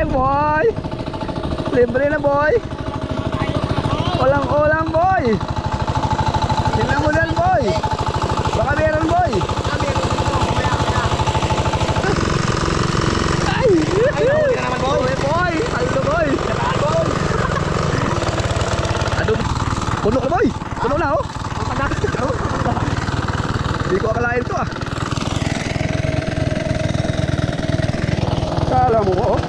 boy. Libre na boy. Walang ulam boy. Tingnan mo yan boy. Baka meron boy. Ay! Ay! Naman boy! Boy! Ayun boy! Boy! Ano? Puno ka boy! Puno na oh! Hindi ko akalain ito ah. Kala mo oh.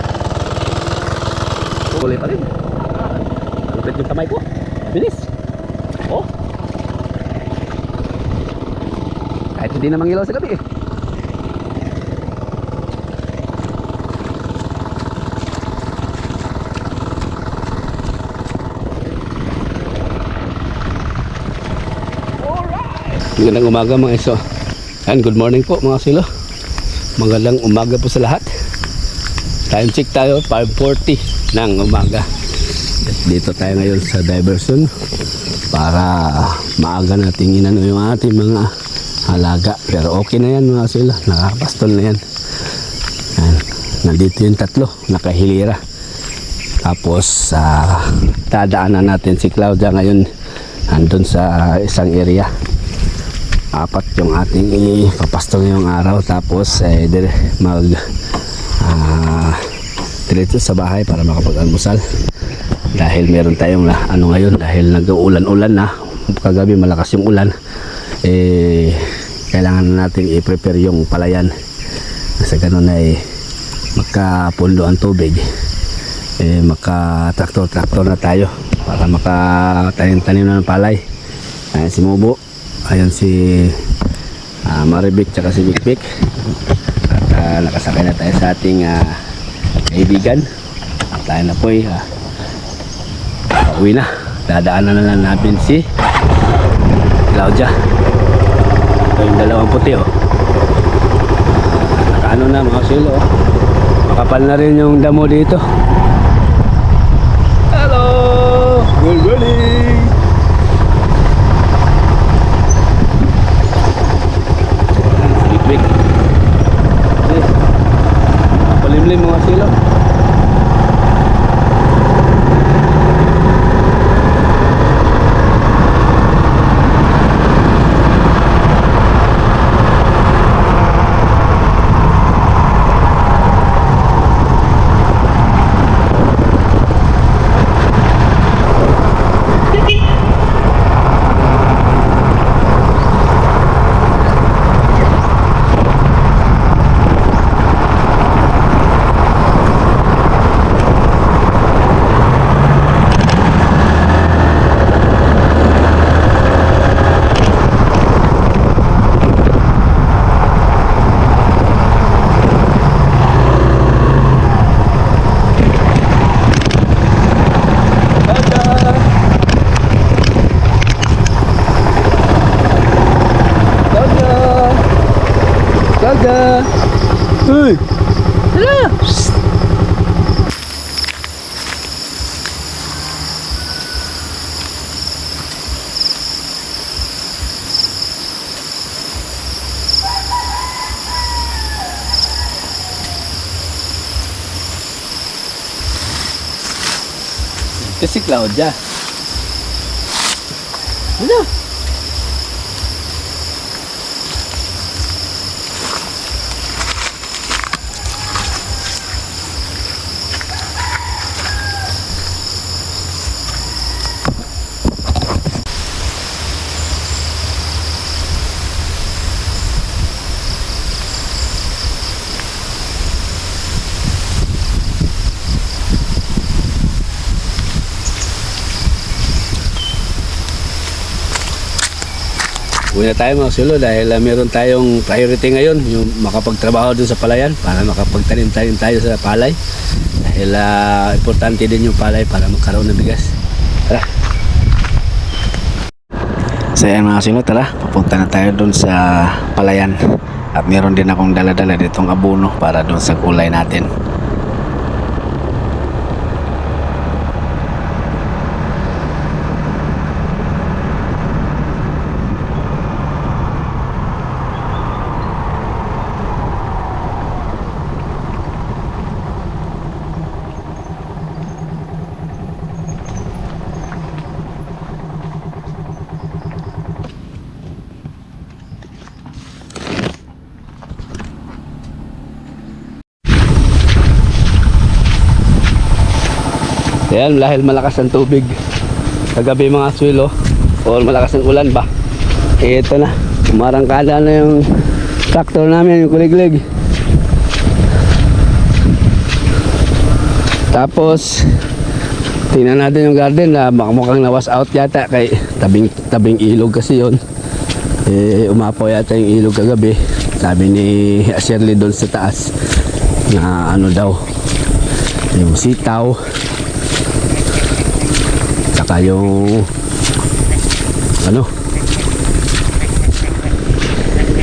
Tuloy pa rin. Lupit yung kamay ko. Bilis. Oh. Kahit hindi na mangilaw sa gabi eh. Magandang umaga mga iso. And good morning po mga silo. Magandang umaga po sa lahat. Time check tayo 5:40 ng umaga. Dito tayo ngayon sa diversion para maaga nating inano yung ating mga halaga. Pero okay na yan mga silo. Nakapastol na yan. And, nandito yung tatlo. Nakahilira. Tapos dadaanan natin si Claudia ngayon andun sa isang area. Apat yung ating ipapastol ngayong araw. Tapos mag diretso sa bahay para makapag-almusal. Dahil meron tayong ano ngayon, dahil nag-uulan-ulan na. Kagabi malakas yung ulan. Kailangan na natin i-prepare yung palayan. Sa ganun ay magkapundo ang tubig. Magka-traktor na tayo para makatanim-tanim na ng palay. Ayan si Mubo. Ayan si Maribik tsaka si Bikbik. At nakasakay na tayo sa ating kaibigan. Tayo na po pauwi na. Dadaanan na lang natin si Claudia. Ito yung dalawang puti oh. Nakaano na mga silo oh. Makapal na rin yung damo dito. Hello! Good morning! Big. Palimlim mga silo. Gaga. Uy. Hala. Ito si Claudia. Hala. Uwi na tayo mga silo dahil meron tayong priority ngayon, yung makapagtrabaho dun sa palayan para makapagtanim tayo sa palay. Dahil importante din yung palay para magkaroon ng bigas. Tara. So yan mga silo, tara. Papunta na tayo dun sa palayan. At meron din akong dala-dala ditong abono para dun sa kulay natin. Ayan, dahil malakas ang tubig kagabi mga swilo, o malakas ang ulan ba, eh ito na, umarangkada na yung tractor namin, yung kuliglig. Tapos tingnan natin yung garden na mukhang na-wash out yata, kay tabing ilog kasi yon. Eh umapaw yata yung ilog kagabi, sabi ni Shirley doon sa taas na ano daw, yung sitaw saka yung ano,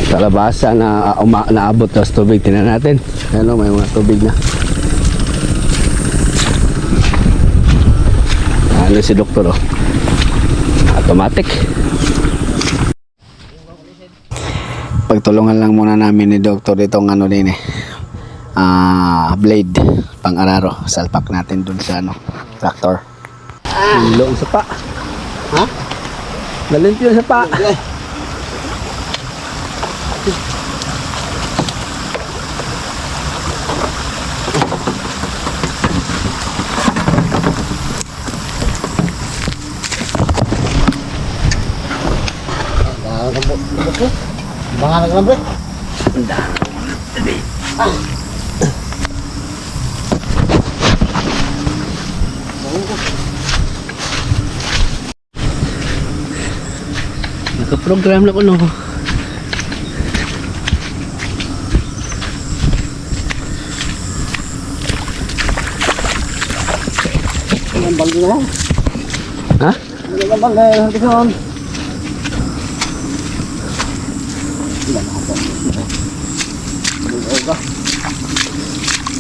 kalabasa na naabot sa tubig. Tingnan natin, ano, may mga tubig na. Ano si doktor, oh, automatic. Pagtulungan lang muna namin ni doktor itong ano din eh, blade pang araro, salpak natin dun sa ano, tractor. Ilong sa pa. Ha? Dalhin yun sa pa. Mga naglambre. Naka-program na ko no. Ang bangga na. Ha? Ang bangga na dito.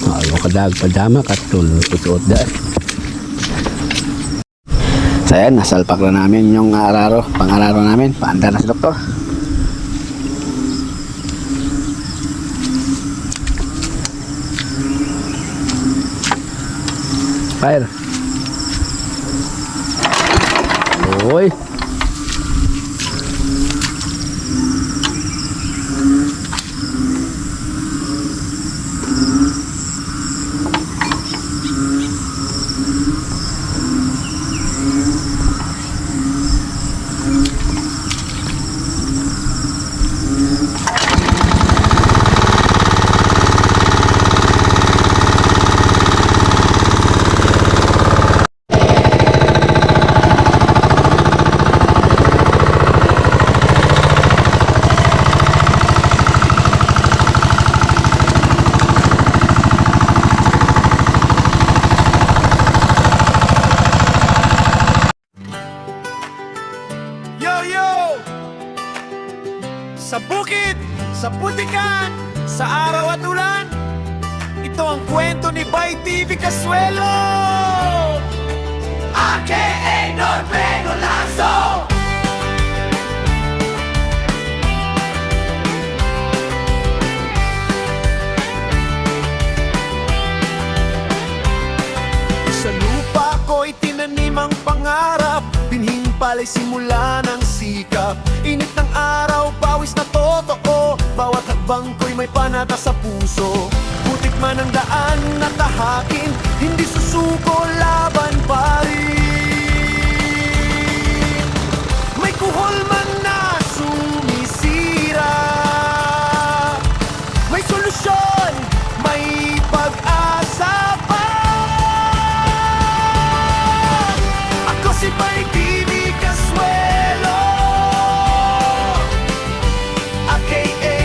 Ayaw kadag padama katul tutuot da. So ayan, nasalpak na namin yung araro, pang-araro namin. Paanda na si doktor. Fire. Oy. Sa bukid, sa putikan, sa araw at ulan, ito ang kwento ni Bay TV Casuelo, aka Norbeno Lazo. Sa lupa ko'y tinanim ang pangarap, binhing pala'y simula ng sikap. Init ng araw, pawis na totoo, bawat hakbang ko'y may panata sa puso. Putik man ang daan na tahakin, hindi susuko, laban pa rin. May kuhol man na sumisira, may solusyon, may pag-asa pa. Ako si Bay TV Casuelo, aka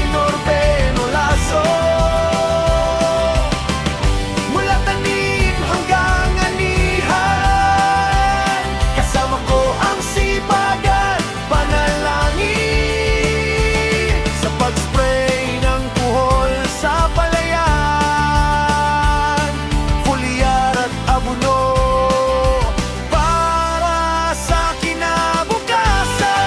Norbeno Lazo. Mula tanim hanggang anihan, kasama ko ang sipagan, panalangin sa pag-spray ng kuhol sa palayan, foliar at abono para sa kinabukasan.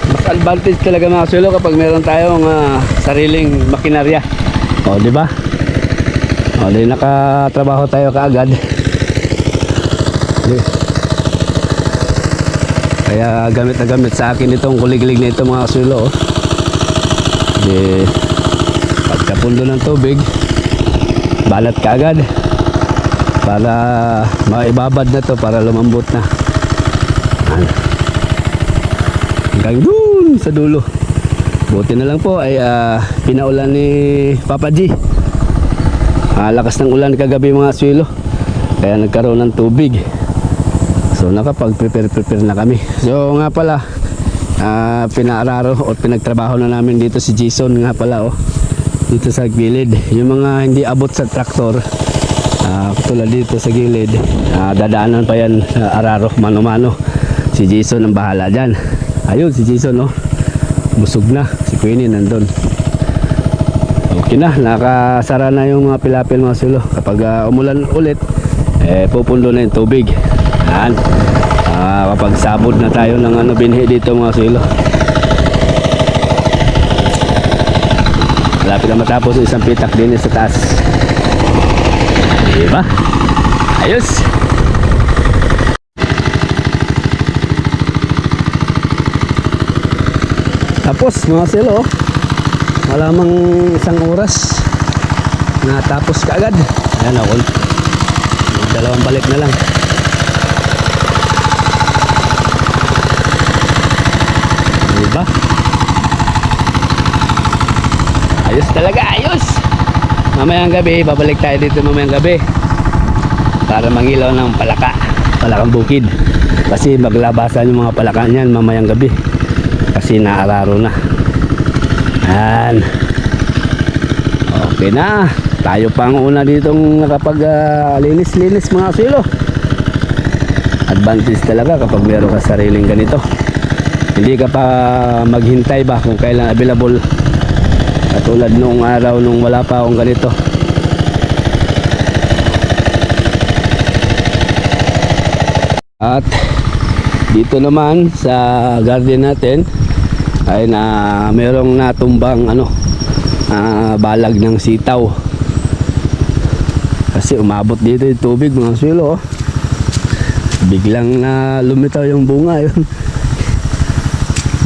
Mas advantage talaga mga sulo kapag meron tayong sariling makinarya. O, di ba? O, di nakatrabaho tayo kaagad. Kaya gamit na gamit sa akin itong kuliglig na ito mga kasulo. Oh. Di, pagkapundo ng tubig, balat ka agad para maibabad na to, para lumambot na. Hanggang dun sa dulo. Buti na lang po ay pinaulan ni Papa G. Lakas ng ulan kagabi mga swilo, kaya nagkaroon ng tubig. So nakapag-prepare na kami. So nga pala, pinaararo o pinagtrabaho na namin dito si Jason nga pala, oh, dito sa gilid. Yung mga hindi abot sa traktor, tulad dito sa gilid, dadaanan pa yan sa araro, mano-mano. Si Jason ang bahala dyan. Ayun si Jason, oh, busog na. Si Queenie nandun. Okay na, nakasara na yung mga pilapil mga sulo. Kapag umulan ulit, pupundo na yung tubig. Yan. Kapag sabod na tayo ng binhi dito mga sulo. Malapit na matapos isang pitak din sa taas. Diba? Ayos! Tapos mga silo, malamang isang oras natapos ka agad. Ayan ako, dalawang balik na lang. Diba? Ayos talaga, ayos. Mamayang gabi, babalik tayo dito mamayang gabi para mangilaw ng palakang bukid. Kasi maglabasan yung mga palaka niyan mamayang gabi kasi naararo na. Yan. Okay na. Tayo pa ang una ditong nakapag-linis-linis mga silo. Advantage talaga kapag meron ka sariling ganito. Hindi ka pa maghintay ba kung kailan available. Katulad nung araw nung wala pa akong ganito. At dito naman sa garden natin ay merong natumbang balag ng sitaw. Kasi umabot dito yung tubig mga swilo, oh. Biglang na lumitaw yung bunga yun.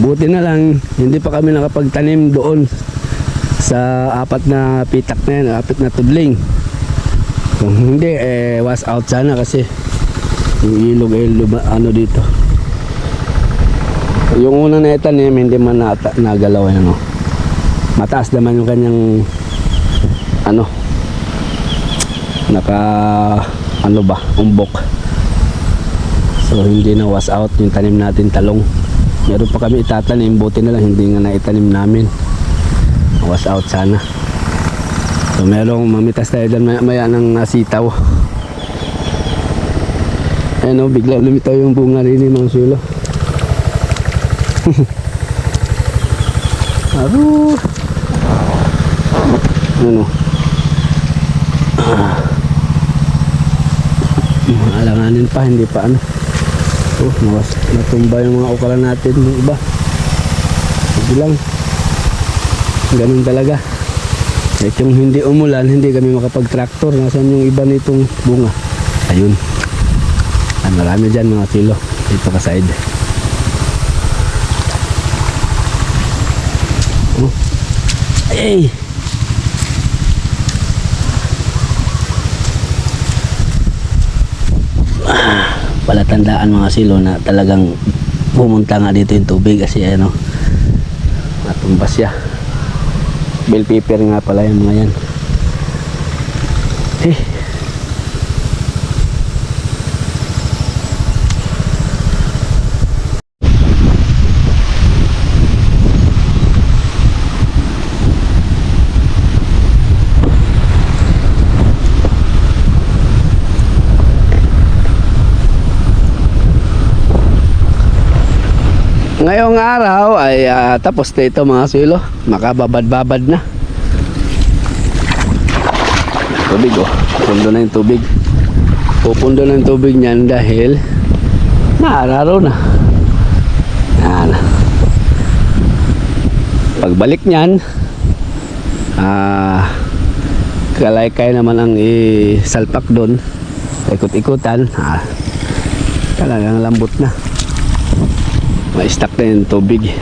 Buti na lang hindi pa kami nakapagtanim doon sa apat na pitak na yan, apat na tudling. Kung hindi, was out sana kasi yung ilog dito. Yung una na itanim, hindi man nagalaw yan, oh. Mataas naman yung kanyang umbok. So hindi na was out yung tanim natin talong. Meron pa kami itatanim, buti na lang hindi nga naitanim namin. Was out sana. So merong mamitas tayo dyan maya ng sitaw. Ayun, oh, bigla lumitaw yung bunga rin yung mga sulo. Aduh. Alanganin pa, hindi pa natumba yung mga ukala natin ng iba. Hindi lang. Ganun talaga. Kahit yung hindi umulan, hindi kami makapag-tractor. Nasaan yung iba nitong bunga? Ayun. Marami dyan mga kilo. Dito ka side. Ay! Palatandaan mga silo na talagang pumunta nga dito yung tubig kasi natumbas siya. Bell pepper nga pala yung mga yan. Ngayong araw ay tapos na ito mga silo. Makababad-babad na. Tubig, oh. Pupundo na yung tubig. Pupundo na yung tubig niyan dahil naararo na. Yan. Pagbalik niyan, kalaykay naman ang isalpak doon. Ikot-ikutan. Talagang lambot na. ma-stack na yung tubig.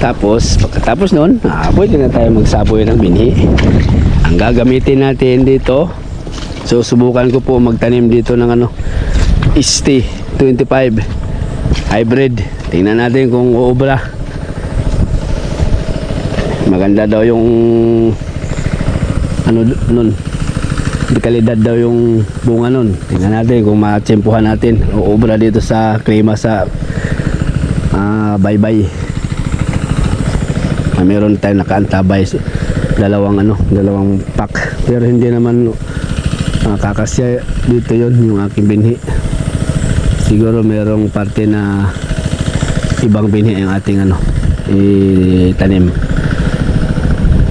Tapos pagkatapos nun, pwede na tayo magsaboy ng binhi. Ang gagamitin natin dito, so subukan ko po magtanim dito ng ST25 hybrid. Tingnan natin kung uubra. Maganda daw yung nun, kalidad daw yung bunga nun. Tingnan natin kung matsempuhan natin o obra dito sa klima sa baybay. Meron tayong nakaantabay, dalawang pack, pero hindi naman kakasya dito yon yung aking binhi. Siguro merong parte na ibang binhi yung ating itanim.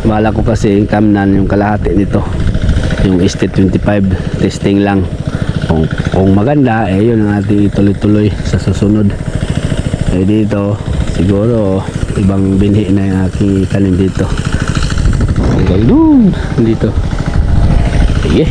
Wala ko kasi tamnan yung kalahati nito, yung ST25 testing lang. Kung maganda, yun ang ating ituloy-tuloy sa susunod. Dito siguro ibang binhi na yung aking tanim dito. Hanggang doon dito. Sige.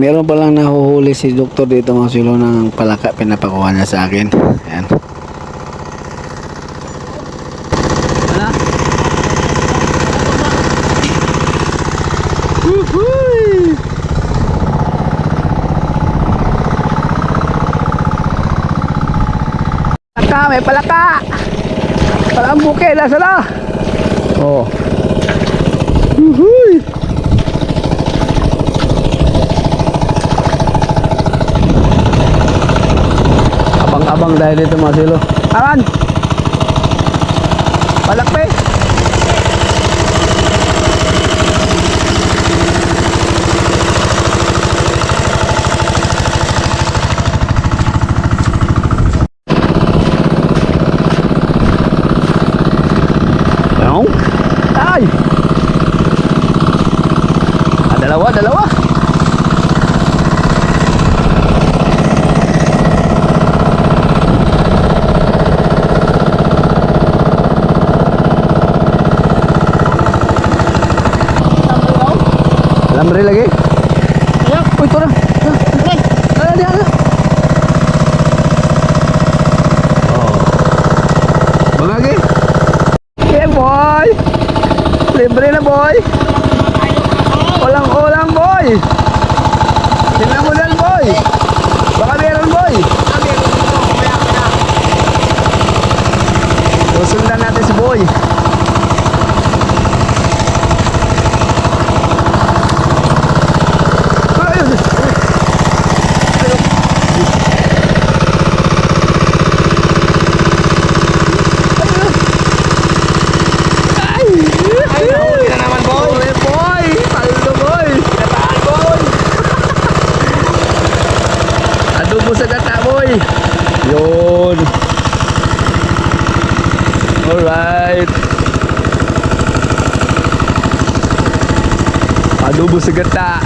Meron palang nahuhuli si doktor dito mga silo ng palaka, pinapakuha niya sa akin. Ayan. Wala? Woohoo! Palaka, may palaka! Palang bukid, nasa na? Oh. Woohoo! Abang dahil dito mga silo. Aman! Palakpe! Ano? Ay! Dalawa! Lambre lagi. Ayo. Uy, ito na. Ada. Oh. Bangagi. Yeah, boy. Libre na, boy. Ulang, boy. Tingnan mo dyan, boy. Baka meron, boy. Susundan natin si boy. Sa gata, boy. Yun. Alright. Adobo sa gata.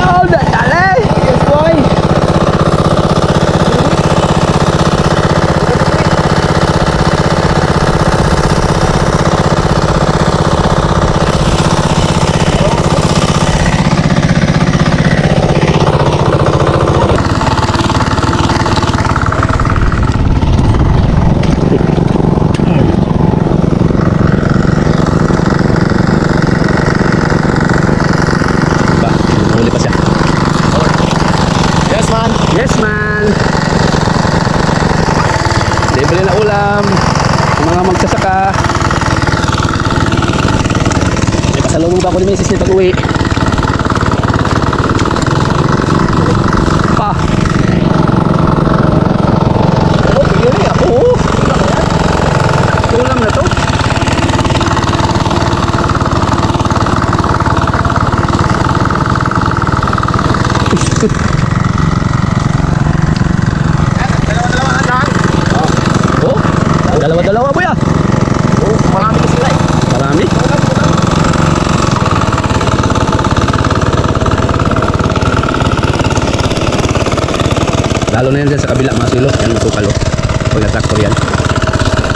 Oh, dali. Yes, boy. Yes, man. Libre na ulam. Mga magsasaka. May pasalubong pa ako ni Mrs. ni pag-uwi. Pa. Oh, yun eh. Oo. Ulam na to. Lalo na yan dyan sa kabila mga silo. Yan ang sukal oh. Pag na-tractor yan.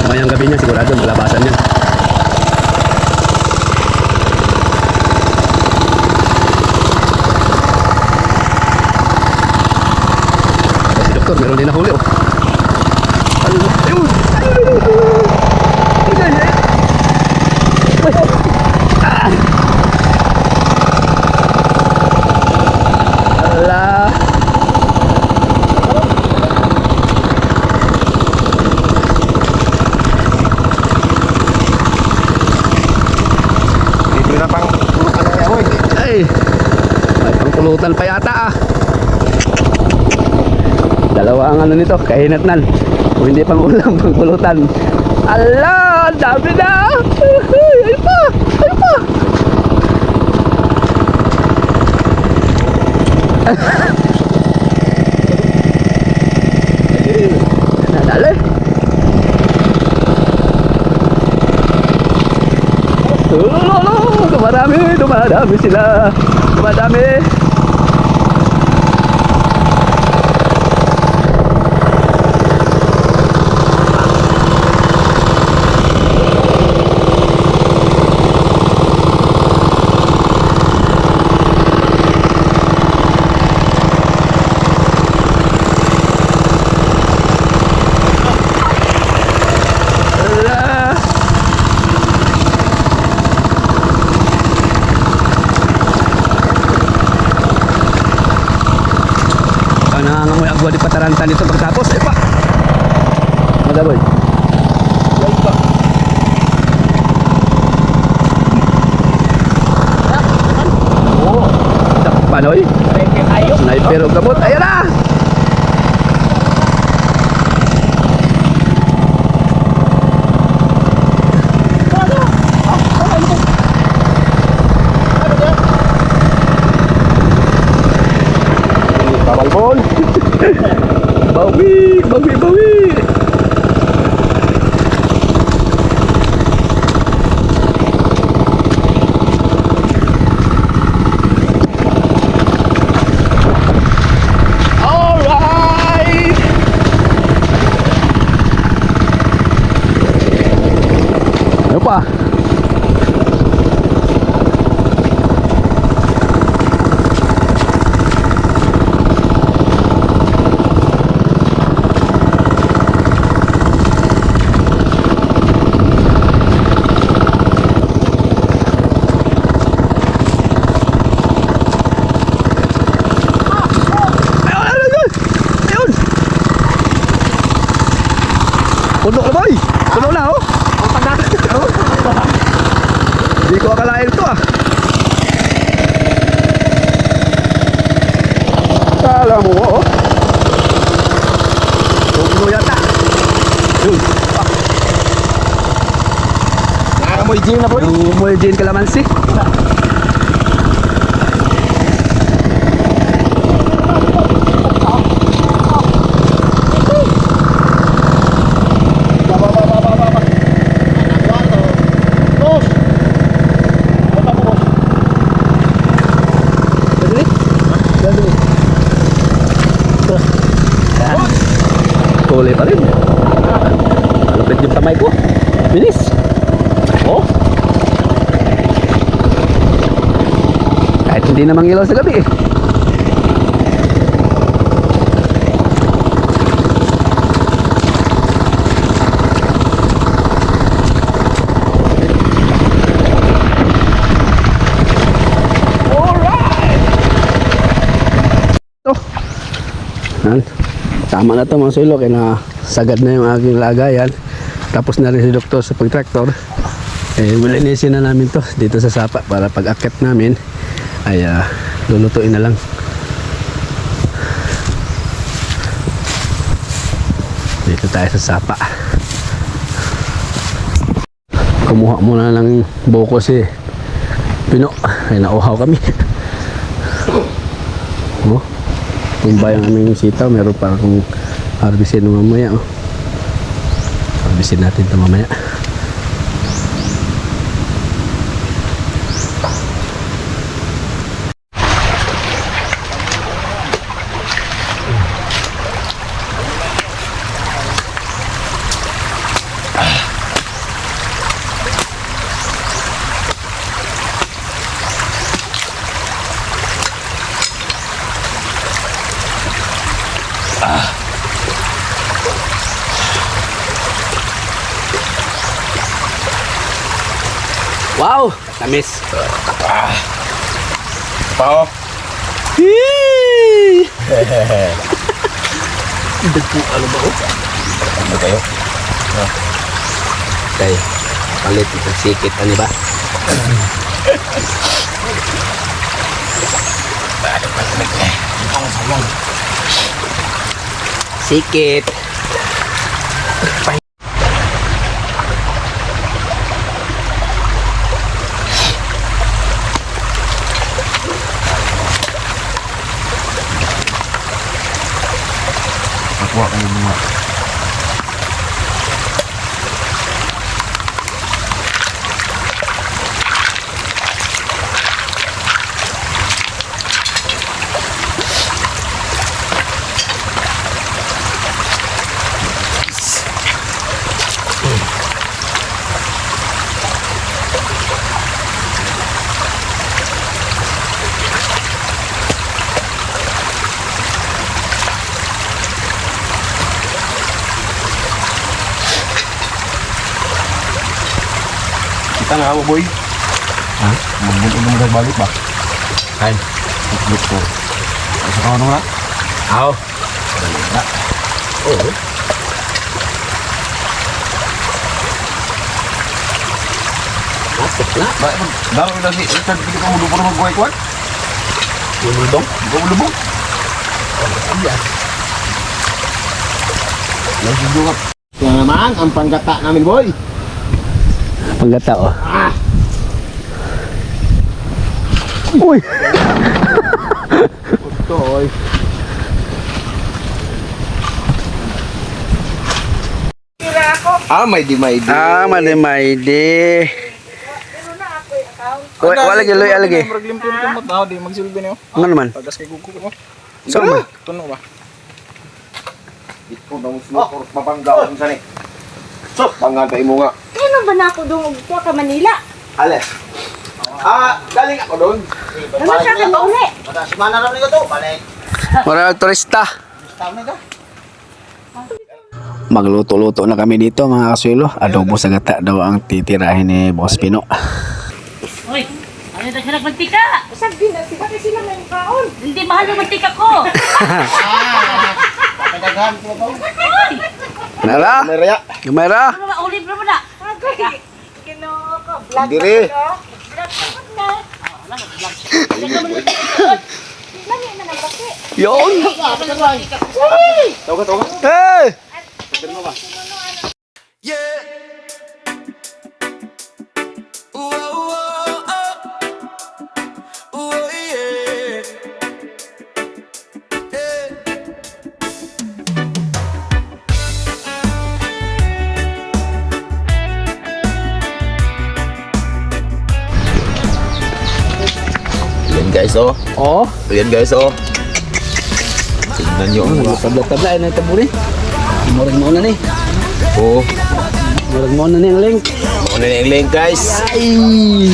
Mayang gabi niya sigurado malabasan yan. Si doktor meron din nahuli oh. Ayun! Ayun! Ayun! Ah! Alah! Dito na pang ano kaya hoy. Ay! May pangkulutan pa yata ah. Dalawa ang ano nito, kahinatnan. Kung hindi pang ulam, pangkulutan. Ala! Dami na! Ay pa! Ay pa! Nadali! Lolo! Dumarami! Dumarami sila! Dumadami! Ala! Nangangamoy agwa di pataranta nito pagtapos. Ay pa! Magaboy. Ay pa! Oo! Panoy? Sniper o gamot. Ayan na! Babalbon. Bawi! Bawi! Bawi! Alright! Ano pa? Puno na boy! Puno na oh! Hindi ko akalain ito ah! Kala mo oh! Puno yata! Yun! Nakamoy gym na boy. Umuwi din kalamansi! Tuloy pa rin. Malupit yung kamay ko. Bilis. Oh. Kahit hindi na mangilaw sa gabi eh. Alright. Oh. Yan. Tama na to mga silo, kaya na sagad na yung aking lagayan. Tapos na rin si doktor sa pagtraktor. Linisin na namin to dito sa sapa para pag akit namin ay lulutuin na lang. Dito tayo sa sapa. Kumuha muna ng buko si Pino. Ay nauhaw kami. Oh. Tumbay ang aming sitaw, meron pa akong harvestin mamaya oh. Harvestin natin ito mamaya. Wow! Tamis. Pao. Yee! Ano ba oh? Ano kayo? Okay. Palit itong sikit. Ano ba? Sikit. Nakuha kayo mga. Kita nga ako, boy. Ha? Magbunto mo nagbalik ba? Ay. Magbunto ko. Ay, sa kawan mo na? Aw. Oo. Masok na. Daro na si Richard, hindi ka mo na magkuhay-kuhay? Yung mulbong. Hindi ka mo lubog? Nagsusukat. Yan naman, ang panggata namin, boy. Panggata oh. Uy! Ito, oy. May di. Ah, mali-maydi. Wala lagi, loy lagi. Maglimpyo-limpyo mo tao, di magsilbi niyo. Ano naman? Pagas kay Gugu mo. Saan man? Tuno ba? Ito daw mo mapanggaw sa ni. So, pangantay mo nga. Ano ba na ako doon ugpo ka Manila? Ale. Galing ako doon. Ano siya ka uli? Semana na rin ito, balik. Wala turista. Tama na ito. Magluto-luto na kami dito mga kasuelo. Adobo sa gata daw ang titirahin ni Boss Pino. Hoy, ano na siya nagmantika? Sabi na sila kasi sila may kaon. Hindi mahal yung mantika ko. Kadaghan ko ba? Hoy, Nara? Meraya. Gumera? ano ba ulit mo na? Kinoo ko. Vlog Dire. ko. Vlog ko na. Lami na ng baki. Yun! Tawa ka. Hey! Yeah. Whoa, whoa, oh. Whoa, yeah. Yeah. Yan guys, oh. Oh, Yan guys, oh. Tingnan nyo. tabla-tabla na ito buri. Murag mo na ni. Oh. Murag mo na ni ang link. Ano na yung link guys? Ay!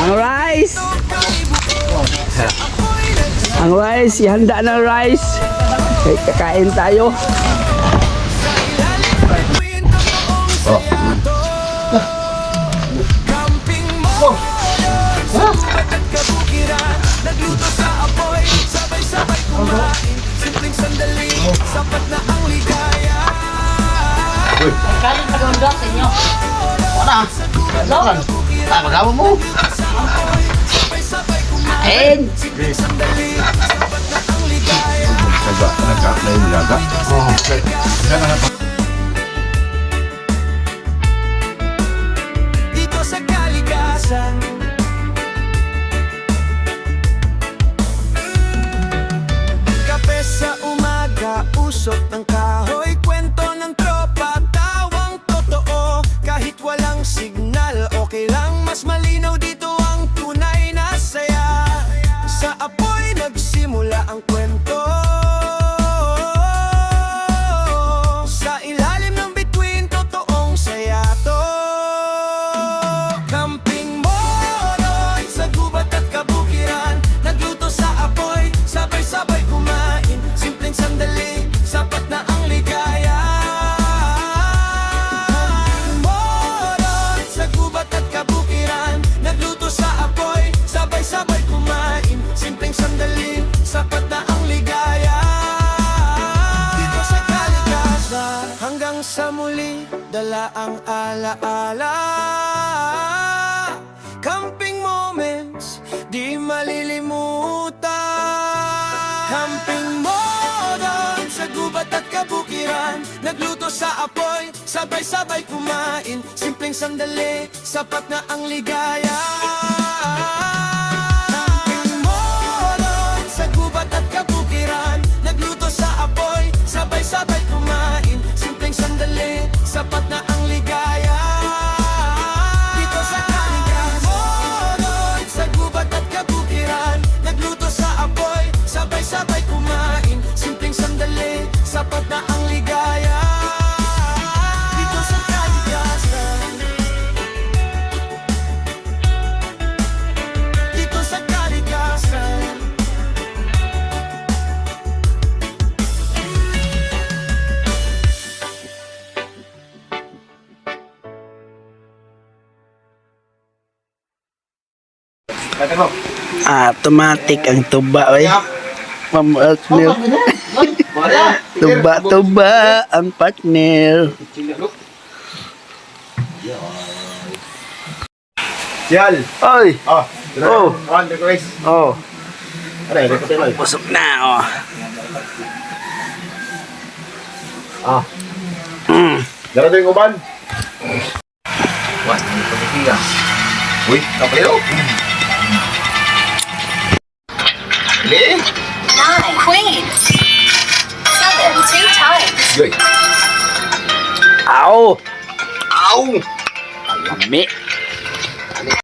Ang rice! Ang rice, ihanda na ang rice. Okay, kakain tayo. Oh. Camping mo. Sukat at kabukiran. Nagluto sa apoy. Sabay-sabay kumain. Simpleng sandali. Sapat na ang ligaya. Kaling pag-undok sa inyo. Magawa mo. Sabay-sabay kumain. And, Simpleng sandali. Sapat na ang ligaya. Nagka-apply mo laga. Dito sa kalikasan. Kape sa umaga, usok ng kahoy, kwento ng tropa, tawang totoo. Kahit walang signal, okay lang, mas malinaw dito ang tunay na saya. Sa apoy nagsimula ang kwento. Sa dala ang alaala. Camping moments, di malilimutan. Camping mo doon sa gubat at kabukiran. Nagluto sa apoy, sabay-sabay kumain. Simpleng sandali, sapat na ang ligaya. Camping mo doon sa gubat at kabukiran. Nagluto sa apoy, sabay-sabay kumain. Simpleng sandali, sapat na ang ligaya. Dito sa Caligas mo doon sa gubat at kabukiran. Nagluto sa apoy, sabay-sabay kumain. Simpleng sandali, sapat na ang ligaya. Dito sa Caligasan. Dito sa Caligasan. Kata ko. Automatic ang tuba, oy. Partner. Tuba ang partner. Sial. Oy, Oh. Oh. On the race. oh, Aray, rekote mo. busog na, oh. Ah. Mm. Dara din uban. Wah, ini pagkikiya. Uy, kapayo. Li? 9 queens. 7 2 times. Yoy. Ow! Au. Lami.